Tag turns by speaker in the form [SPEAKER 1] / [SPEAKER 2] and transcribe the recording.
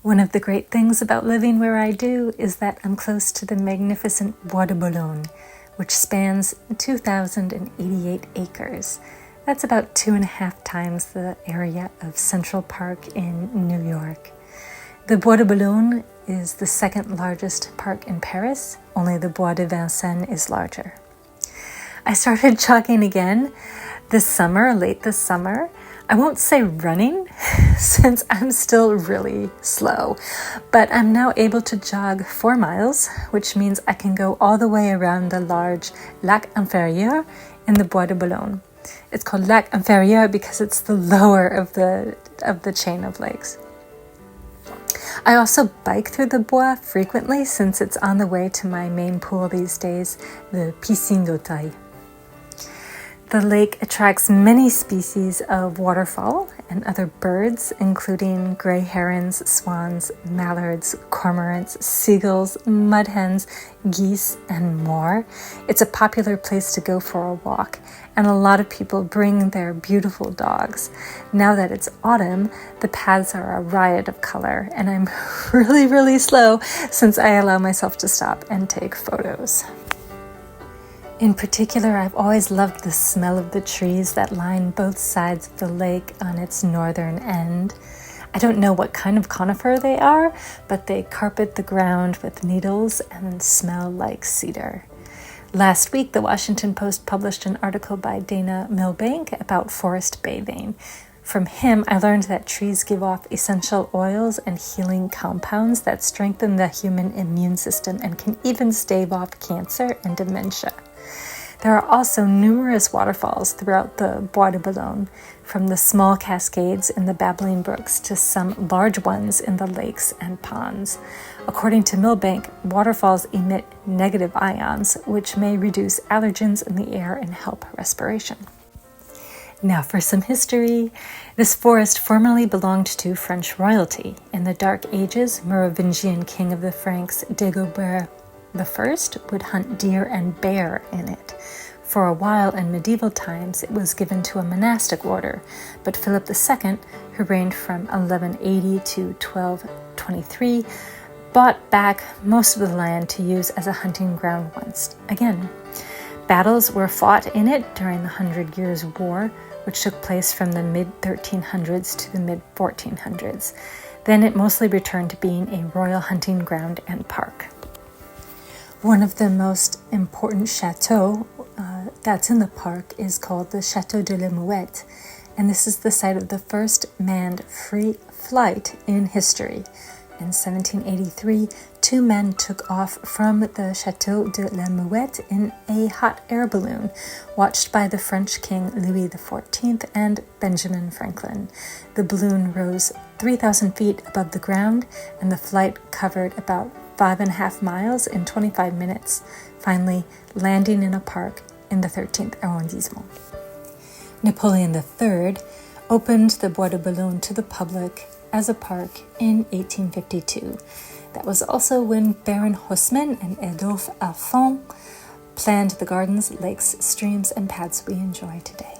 [SPEAKER 1] One of the great things about living where I do is that I'm close to the magnificent Bois de Boulogne, which spans 2,088 acres. That's about 2.5 times the area of Central Park in New York. The Bois de Boulogne is the second largest park in Paris. Only the Bois de Vincennes is larger. I started jogging again late this summer. I won't say running since I'm still really slow, but I'm now able to jog 4 miles, which means I can go all the way around the large Lac Inférieur in the Bois de Boulogne. It's called Lac Inférieur because it's the lower of the chain of lakes. I also bike through the Bois frequently since it's on the way to my main pool these days, the Piscine d'Auteuil. The lake attracts many species of waterfowl and other birds, including gray herons, swans, mallards, cormorants, seagulls, mud hens, geese, and more. It's a popular place to go for a walk, and a lot of people bring their beautiful dogs. Now that it's autumn, the paths are a riot of color, and I'm really slow since I allow myself to stop and take photos. In particular, I've always loved the smell of the trees that line both sides of the lake on its northern end. I don't know what kind of conifer they are, but they carpet the ground with needles and smell like cedar. Last week, the Washington Post published an article by Dana Milbank about forest bathing. From him, I learned that trees give off essential oils and healing compounds that strengthen the human immune system and can even stave off cancer and dementia. There are also numerous waterfalls throughout the Bois de Boulogne, from the small cascades in the babbling brooks to some large ones in the lakes and ponds. According to Milbank, waterfalls emit negative ions, which may reduce allergens in the air and help respiration. Now for some history. This forest formerly belonged to French royalty. In the Dark Ages, Merovingian king of the Franks, Dagobert I would hunt deer and bear in it. For a while in medieval times, it was given to a monastic order, but Philip II, who reigned from 1180 to 1223, bought back most of the land to use as a hunting ground once again. Battles were fought in it during the 100 Years' War, which took place from the mid-1300s to the mid-1400s. Then it mostly returned to being a royal hunting ground and park. One of the most important chateaux that's in the park is called the Château de la Mouette, and this is the site of the first manned free flight in history. In 1783, 2 men took off from the Château de la Mouette in a hot air balloon, watched by the French King Louis XIV and Benjamin Franklin. The balloon rose 3,000 feet above the ground, and the flight covered about 5.5 miles in 25 minutes, finally landing in a park in the 13th arrondissement. Napoleon III opened the Bois de Boulogne to the public as a park in 1852. That was also when Baron Haussmann and Adolphe Alphand planned the gardens, lakes, streams, and paths we enjoy today.